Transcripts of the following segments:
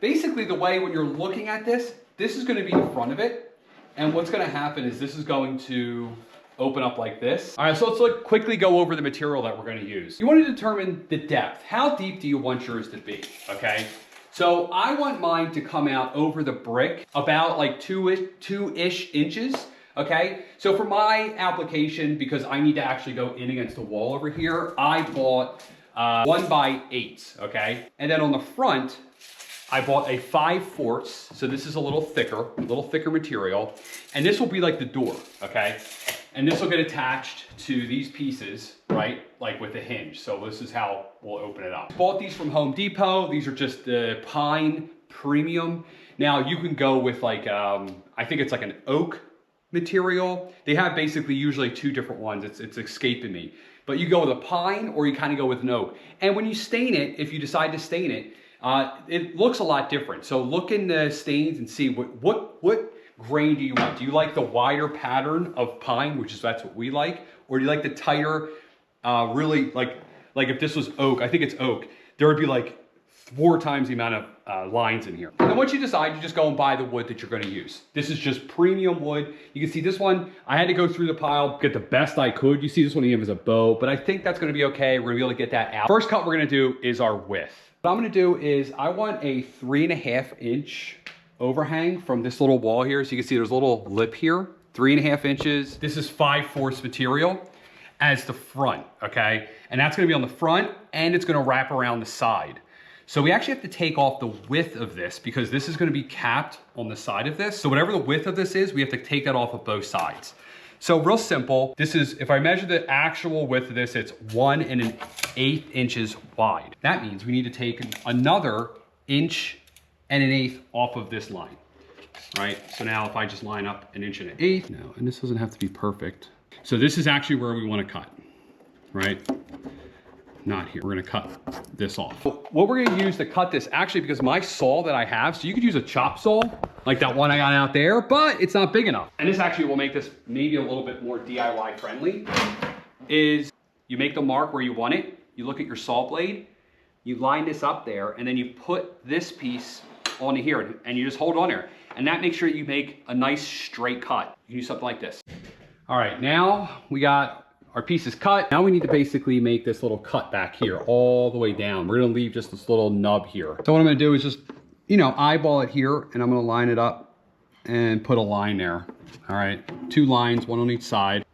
Basically the way when you're looking at this is gonna be the front of it. And what's gonna happen is this is going to open up like this. All right, so let's quickly go over the material that we're gonna use. You wanna determine the depth. How deep do you want yours to be, okay? So I want mine to come out over the brick about like two-ish inches, okay? So for my application, because I need to actually go in against the wall over here, I bought 1x8, okay? And then on the front, I bought a 5/4, so this is a little thicker material. And this will be like the door, okay? And this will get attached to these pieces, right? Like with the hinge. So this is how we'll open it up. Bought these from Home Depot. These are just the pine premium. Now you can go with like, I think it's like an oak material. They have basically usually two different ones. It's escaping me. But you go with a pine or you kind of go with an oak. And when you stain it, if you decide to stain it, it looks a lot different. So look in the stains and see what grain do you want? Do you like the wider pattern of pine, which is that's what we like, or do you like the tighter, really like if this was oak, I think it's oak, there would be like 4 times the amount of lines in here. And then once you decide, you just go and buy the wood that you're gonna use. This is just premium wood. You can see this one, I had to go through the pile, get the best I could. You see this one even has a bow, but I think that's gonna be okay. We're gonna be able to get that out. First cut we're gonna do is our width. What I'm gonna do is I want a 3.5 inch overhang from this little wall here. So you can see there's a little lip here, 3.5 inches. This is 5/4 material as the front, okay? And that's gonna be on the front and it's gonna wrap around the side. So we actually have to take off the width of this because this is gonna be capped on the side of this. So whatever the width of this is, we have to take that off of both sides. So real simple, this is, if I measure the actual width of this, it's 1 1/8 inches wide. That means we need to take another 1 1/8 off of this line, right? So now if I just line up 1 1/8 now, and this doesn't have to be perfect. So this is actually where we wanna cut, right? Not here, we're gonna cut this off. What we're gonna use to cut this, actually because my saw that I have, so you could use a chop saw, like that one I got out there, but it's not big enough. And this actually will make this maybe a little bit more DIY friendly, is you make the mark where you want it, you look at your saw blade, you line this up there, and then you put this piece onto here, and you just hold on there. And that makes sure you make a nice straight cut. You can do something like this. All right, now we got our pieces cut. Now we need to basically make this little cut back here all the way down. We're gonna leave just this little nub here. So what I'm gonna do is just, you know, eyeball it here, and I'm gonna line it up and put a line there. All right, 2 lines, 1 on each side.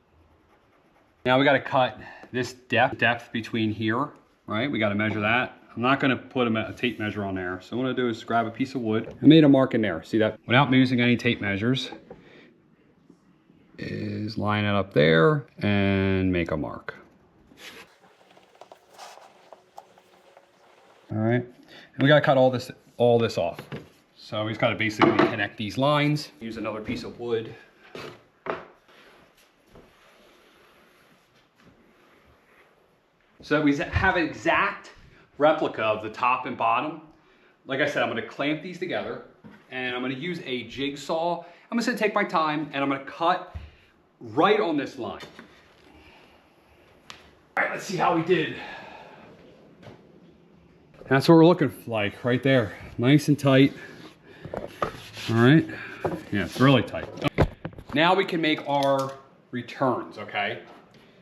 Now we gotta cut this depth between here, right? We gotta measure that. I'm not gonna put a tape measure on there. So what I'm gonna do is grab a piece of wood. I made a mark in there, see that? Without using any tape measures, is line it up there and make a mark. All right, and we gotta cut all this off. So we just gotta basically connect these lines. Use another piece of wood. So we have an exact replica of the top and bottom. Like I said, I'm gonna clamp these together and I'm gonna use a jigsaw. I'm just gonna take my time and I'm gonna cut right on this line. All right, let's see how we did. That's what we're looking like right there. Nice and tight. All right, yeah, it's really tight. Now we can make our returns, okay?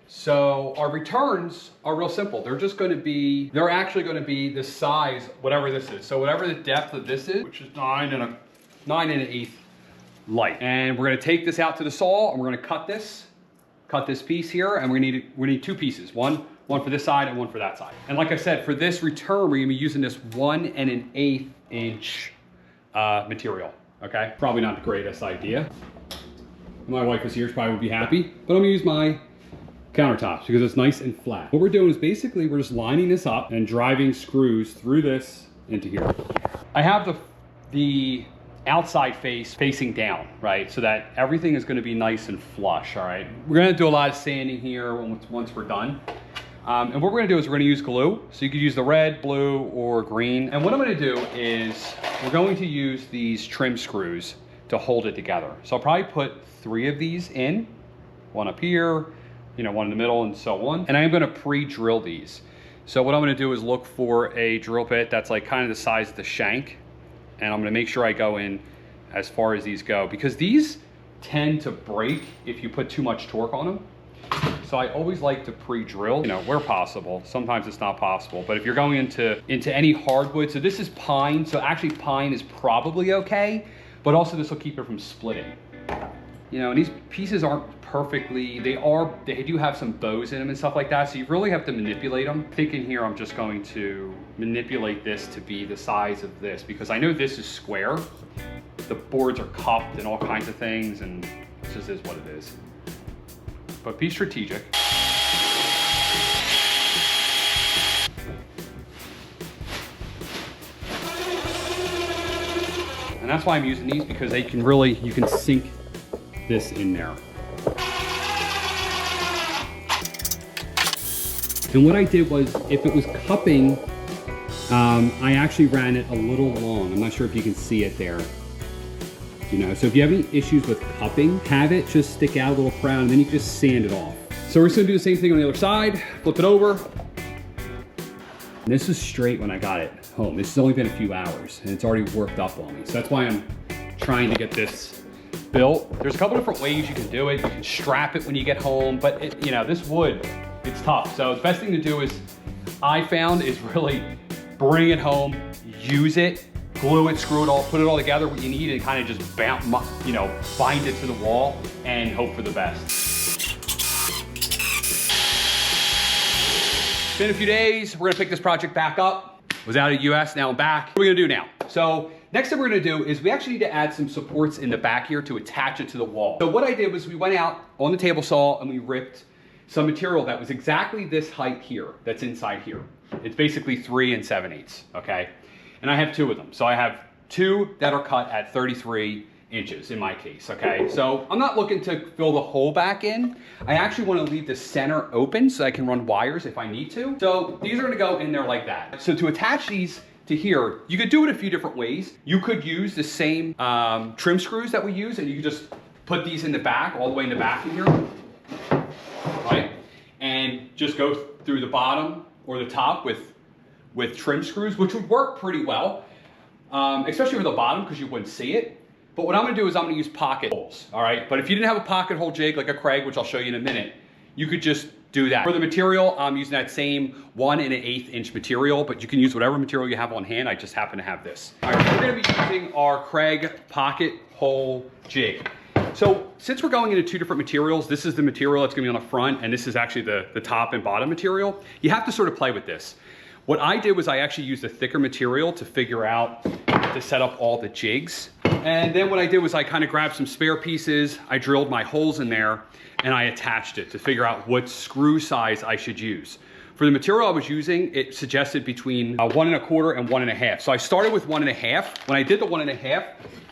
So our returns are real simple. They're actually gonna be the size, whatever this is. So whatever the depth of this is, which is 9 1/8 light. And we're gonna take this out to the saw and we're gonna cut this piece here, and we need 2 pieces. One for this side and one for that side. And like I said, for this return, we're gonna be using this 1 1/8 inch material, okay? Probably not the greatest idea. If my wife was here, she probably would be happy, but I'm gonna use my countertops because it's nice and flat. What we're doing is basically we're just lining this up and driving screws through this into here. I have the outside face facing down, right? So that everything is gonna be nice and flush, all right? We're gonna do a lot of sanding here once we're done. And what we're gonna do is we're gonna use glue. So you could use the red, blue, or green. And what I'm gonna do is we're going to use these trim screws to hold it together. So I'll probably put 3 of these in, one up here, you know, one in the middle and so on. And I'm gonna pre-drill these. So what I'm gonna do is look for a drill bit that's like kind of the size of the shank and I'm gonna make sure I go in as far as these go, because these tend to break if you put too much torque on them. So I always like to pre-drill, you know, where possible. Sometimes it's not possible, but if you're going into any hardwood, so this is pine, so actually pine is probably okay, but also this will keep it from splitting. You know, and these pieces aren't perfectly, they do have some bows in them and stuff like that, so you really have to manipulate them. I think in here I'm just going to manipulate this to be the size of this, because I know this is square. The boards are cupped and all kinds of things, and this just is what it is. But be strategic. And that's why I'm using these, because they can really, you can sink this in there. And what I did was, if it was cupping, I actually ran it a little long. I'm not sure if you can see it there. You know, so if you have any issues with cupping, have it just stick out a little frown, and then you can just sand it off. So we're just gonna do the same thing on the other side, flip it over. And this is straight when I got it home. This has only been a few hours, and it's already worked up on me. So that's why I'm trying to get this built. There's a couple different ways you can do it. You can strap it when you get home, but it, you know, this wood, it's tough. So the best thing to do is, I found, is really bring it home, use it, glue it, screw it all, put it all together what you need, and kind of just bounce, you know, bind it to the wall and hope for the best. It's been a few days. We're gonna pick this project back up. Was out of the US, now I'm back. What are we gonna do now? So next thing we're gonna do is we actually need to add some supports in the back here to attach it to the wall. So what I did was we went out on the table saw and we ripped some material that was exactly this height here, that's inside here. It's basically 3 7/8, okay? And I have 2 of them. So I have 2 that are cut at 33 inches in my case, okay? So I'm not looking to fill the hole back in. I actually want to leave the center open so I can run wires if I need to. So these are gonna go in there like that. So to attach these to here, you could do it a few different ways. You could use the same trim screws that we use, and you could just put these in the back, all the way in the back of here, right? And just go through the bottom or the top with trim screws, which would work pretty well, especially with the bottom, because you wouldn't see it. But what I'm gonna do is I'm gonna use pocket holes, all right? But if you didn't have a pocket hole jig like a Craig, which I'll show you in a minute, you could just do that. For the material, I'm using that same 1 1/8 inch material, but you can use whatever material you have on hand. I just happen to have this. All right, so we're gonna be using our Craig pocket hole jig. So since we're going into 2 different materials, this is the material that's gonna be on the front, and this is actually the top and bottom material, you have to sort of play with this. What I did was I actually used a thicker material to figure out to set up all the jigs. And then what I did was I kind of grabbed some spare pieces, I drilled my holes in there, and I attached it to figure out what screw size I should use. For the material I was using, it suggested between 1 1/4 and 1 1/2. So I started with 1 1/2. When I did the 1 1/2,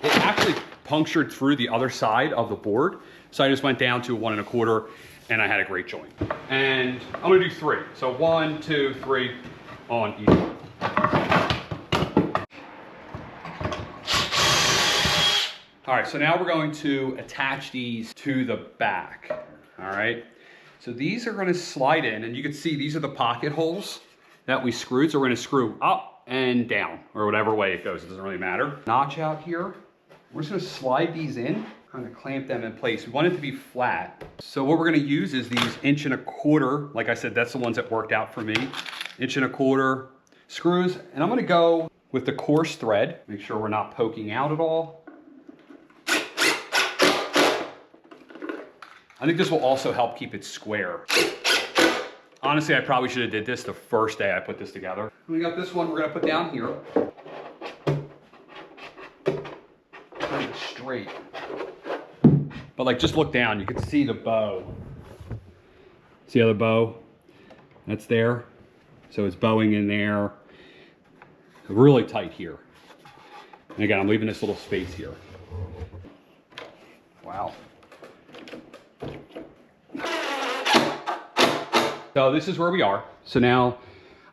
it actually punctured through the other side of the board. So I just went down to 1 1/4, and I had a great joint. And I'm gonna do 3. So 1, 2, 3 on each one. All right, so now we're going to attach these to the back, all right? So these are gonna slide in, and you can see these are the pocket holes that we screwed. So we're gonna screw up and down, or whatever way it goes, it doesn't really matter. Notch out here, we're just gonna slide these in, kind of clamp them in place. We want it to be flat. So what we're gonna use is these 1 1/4, like I said, that's the ones that worked out for me, 1 1/4 screws, and I'm gonna go with the coarse thread, make sure we're not poking out at all. I think this will also help keep it square. Honestly, I probably should have did this the first day I put this together. We got this one we're gonna put down here. Kind of straight. But like, just look down, you can see the bow. See how the bow? That's there. So it's bowing in there. Really tight here. And again, I'm leaving this little space here. Wow. So this is where we are. So now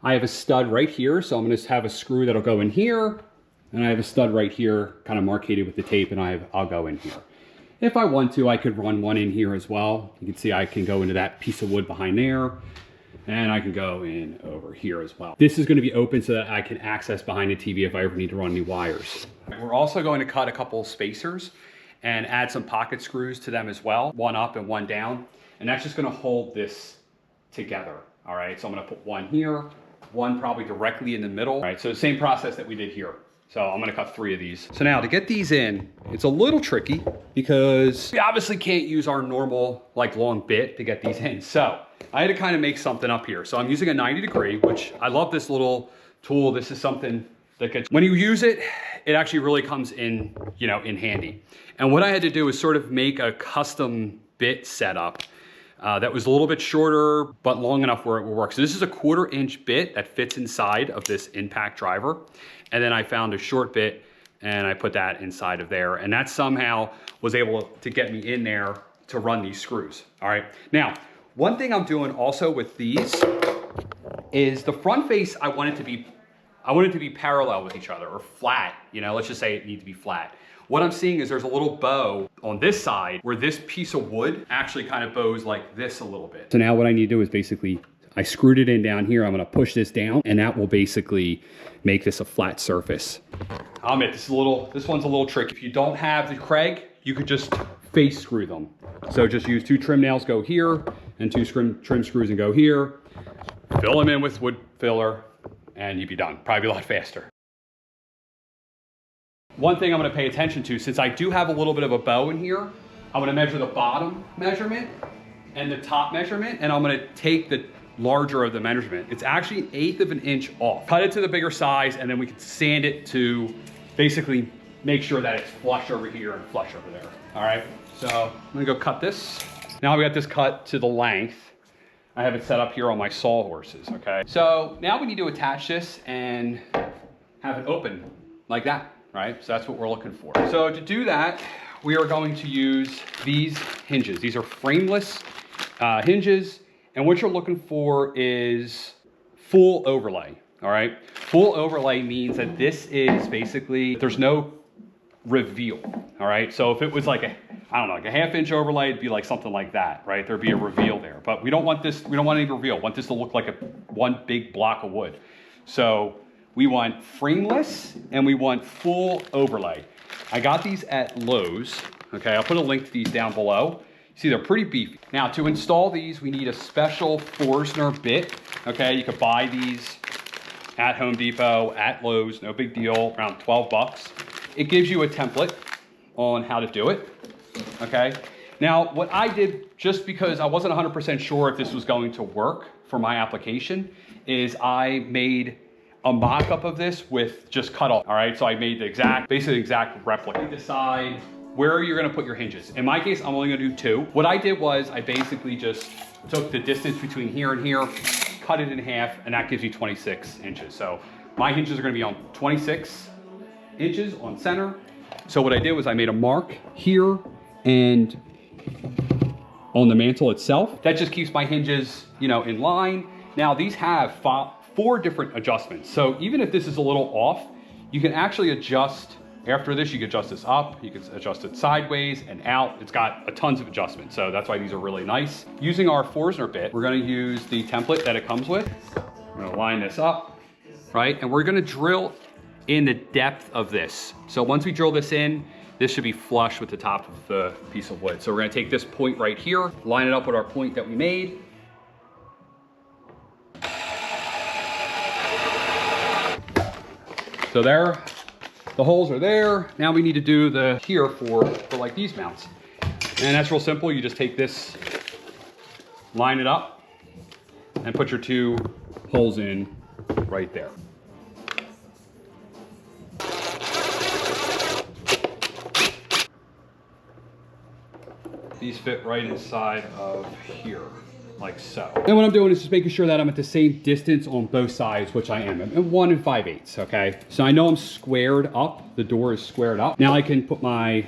I have a stud right here. So I'm gonna have a screw that'll go in here. And I have a stud right here, kind of marcated with the tape, and I'll go in here. If I want to, I could run one in here as well. You can see I can go into that piece of wood behind there, and I can go in over here as well. This is gonna be open so that I can access behind the TV if I ever need to run any wires. We're also going to cut a couple spacers and add some pocket screws to them as well, one up and one down. And that's just gonna hold this together, all right? So I'm gonna put one here, one probably directly in the middle, all right? So the same process that we did here. So I'm gonna cut 3 of these. So now to get these in, it's a little tricky because we obviously can't use our normal like long bit to get these in. So I had to kind of make something up here. So I'm using a 90-degree, which I love this little tool. This is something that gets, when you use it, it actually really comes in, you know, in handy. And what I had to do is sort of make a custom bit setup that was a little bit shorter, but long enough where it will work. So this is a 1/4-inch bit that fits inside of this impact driver. And then I found a short bit and I put that inside of there. And that somehow was able to get me in there to run these screws, all right? Now, one thing I'm doing also with these is the front face, I want it to be parallel with each other or flat, you know, let's just say it needs to be flat. What I'm seeing is there's a little bow on this side where this piece of wood actually kind of bows like this a little bit. So now what I need to do is basically, I screwed it in down here. I'm gonna push this down and that will basically make this a flat surface. I'll admit, this one's a little tricky. If you don't have the Craig, you could just face screw them. So just use 2 trim nails, go here, and 2 trim screws and go here. Fill them in with wood filler and you'd be done. Probably a lot faster. One thing I'm gonna pay attention to, since I do have a little bit of a bow in here, I'm gonna measure the bottom measurement and the top measurement, and I'm gonna take the larger of the measurement. It's actually 1/8 of an inch off. Cut it to the bigger size, and then we can sand it to basically make sure that it's flush over here and flush over there. All right, so I'm gonna go cut this. Now we got this cut to the length. I have it set up here on my sawhorses, okay? So now we need to attach this and have it open like that, right? So that's what we're looking for. So to do that, we are going to use these hinges. These are frameless hinges. And what you're looking for is full overlay, all right? Full overlay means that this is basically, there's no reveal, all right? So if it was like I don't know, like a 1/2-inch overlay, it'd be like something like that, right? There'd be a reveal there. But we don't want this, we don't want any reveal. We want this to look like one big block of wood. So we want frameless and we want full overlay. I got these at Lowe's, okay? I'll put a link to these down below. See, they're pretty beefy. Now, to install these, we need a special Forstner bit, okay? You could buy these at Home Depot, at Lowe's, no big deal, around 12 bucks. It gives you a template on how to do it, okay? Now, what I did, just because I wasn't 100% sure if this was going to work for my application, is I made a mock-up of this with just cut off, all right? So I made basically the exact replica. Decide where you're gonna put your hinges. In my case, I'm only gonna do 2. What I did was I basically just took the distance between here and here, cut it in half, and that gives you 26 inches. So my hinges are gonna be on 26 inches on center. So what I did was I made a mark here and on the mantle itself. That just keeps my hinges, you know, in line. Now these have 4 different adjustments. So even if this is a little off, you can actually adjust. After this, you can adjust this up, you can adjust it sideways and out. It's got a tons of adjustments, so that's why these are really nice. Using our Forstner bit, we're gonna use the template that it comes with. We're gonna line this up, right? And we're gonna drill in the depth of this. So once we drill this in, this should be flush with the top of the piece of wood. So we're gonna take this point right here, line it up with our point that we made. So there, the holes are there. Now we need to do the here for like these mounts. And that's real simple. You just take this, line it up, and put your 2 holes in right there. These fit right inside of here, like so. And what I'm doing is just making sure that I'm at the same distance on both sides, which I am. I'm 1 5/8, okay? So I know I'm squared up, the door is squared up. Now I can put my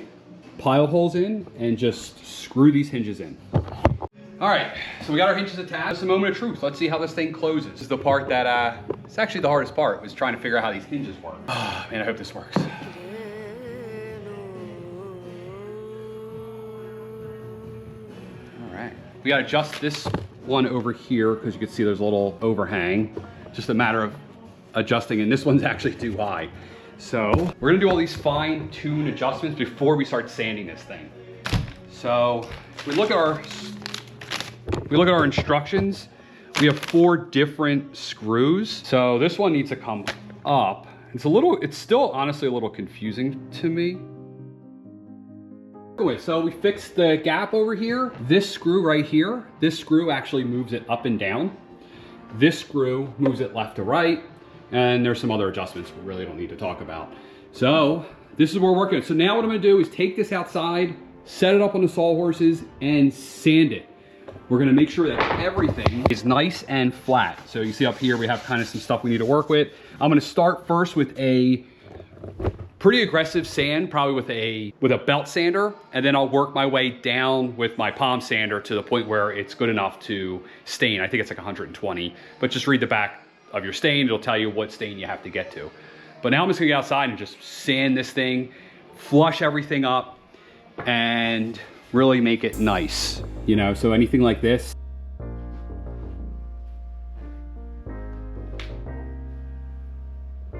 pilot holes in and just screw these hinges in. All right, so we got our hinges attached. It's a moment of truth. Let's see how this thing closes. This is the part that, it's actually the hardest part, was trying to figure out how these hinges work. Oh, man, I hope this works. We gotta adjust this one over here because you can see there's a little overhang. Just a matter of adjusting, and this one's actually too high. So we're gonna do all these fine-tune adjustments before we start sanding this thing. So if we look at our instructions, we have 4 different screws. So this one needs to come up. It's still honestly a little confusing to me. Anyway, so we fixed the gap over here. This screw right here, this screw actually moves it up and down. This screw moves it left to right. And there's some other adjustments we really don't need to talk about. So this is where we're working. So now what I'm gonna do is take this outside, set it up on the sawhorses, and sand it. We're gonna make sure that everything is nice and flat. So you see up here, we have kind of some stuff we need to work with. I'm gonna start first with a pretty aggressive sand, probably with a belt sander, and then I'll work my way down with my palm sander to the point where it's good enough to stain. I think it's like 120, but just read the back of your stain. It'll tell you what stain you have to get to. But now I'm just gonna get outside and just sand this thing, flush everything up, and really make it nice. You know, so anything like this.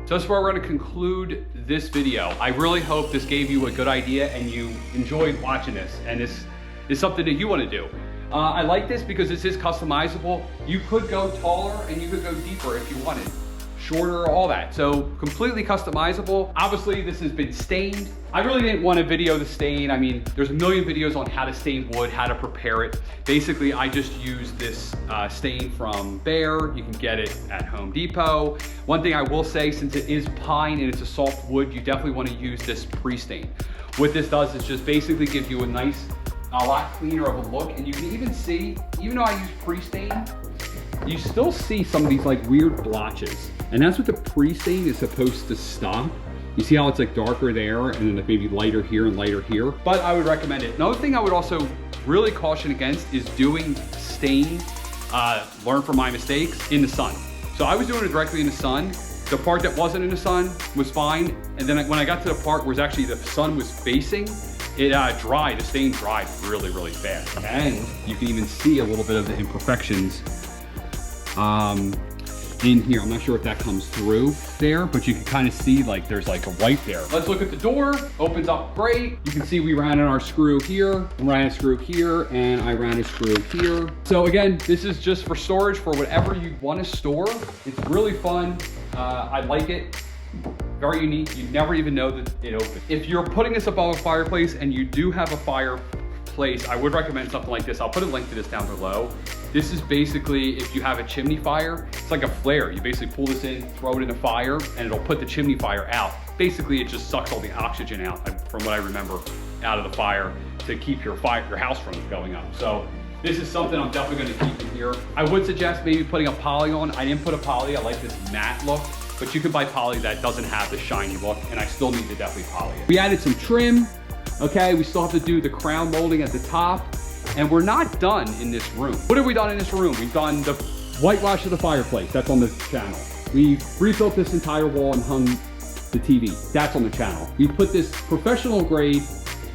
So that's where we're gonna conclude this video. I really hope this gave you a good idea and you enjoyed watching this, and this is something that you wanna do. I like this because this is customizable. You could go taller and you could go deeper if you wanted. Shorter, all that. So completely customizable. Obviously this has been stained. I really didn't want to video the stain. I mean, there's a million videos on how to stain wood, how to prepare it. Basically, I just use this stain from Behr. You can get it at Home Depot. One thing I will say, since it is pine and it's a soft wood, you definitely want to use this pre-stain. What this does is just basically give you a lot cleaner of a look. And you can even see, even though I use pre-stain, you still see some of these like weird blotches. And that's what the pre-stain is supposed to stop. You see how it's like darker there and then like maybe lighter here and lighter here. But I would recommend it. Another thing I would also really caution against is doing stain, learn from my mistakes, in the sun. So I was doing it directly in the sun. The part that wasn't in the sun was fine. And then when I got to the part where actually the sun was facing, it dried, the stain dried really, really fast. And you can even see a little bit of the imperfections in here. I'm not sure if that comes through there, but you can kind of see like there's like a white there. Let's look at the door. Opens up great. You can see we ran in our screw here, ran a screw here, and I ran a screw here. So again, this is just for storage for whatever you want to store. It's really fun. I like it. Very unique. You never even know that it opens. If you're putting this above a fireplace and you do have a fireplace, I would recommend something like this. I'll put a link to this down below. This is basically, if you have a chimney fire, it's like a flare. You basically pull this in, throw it in a fire, and it'll put the chimney fire out. Basically, it just sucks all the oxygen out, from what I remember, out of the fire to keep your house from going up. So this is something I'm definitely gonna keep in here. I would suggest maybe putting a poly on. I didn't put a poly, I like this matte look, but you can buy poly that doesn't have the shiny look, and I still need to definitely poly it. We added some trim, okay? We still have to do the crown molding at the top. And we're not done in this room. What have we done in this room? We've done the whitewash of the fireplace. That's on the channel. We've rebuilt this entire wall and hung the TV. That's on the channel. We put this professional grade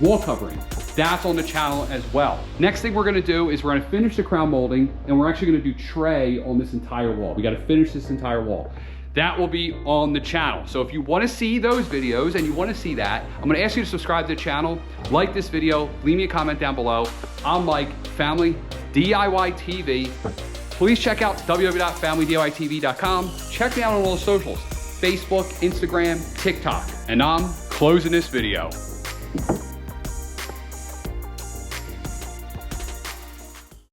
wall covering. That's on the channel as well. Next thing we're gonna do is we're gonna finish the crown molding, and we're actually gonna do tray on this entire wall. We gotta finish this entire wall. That will be on the channel. So if you wanna see those videos and you wanna see that, I'm gonna ask you to subscribe to the channel, like this video, leave me a comment down below. I'm Mike, Family DIY TV. Please check out www.familydiytv.com. Check me out on all the socials, Facebook, Instagram, TikTok. And I'm closing this video.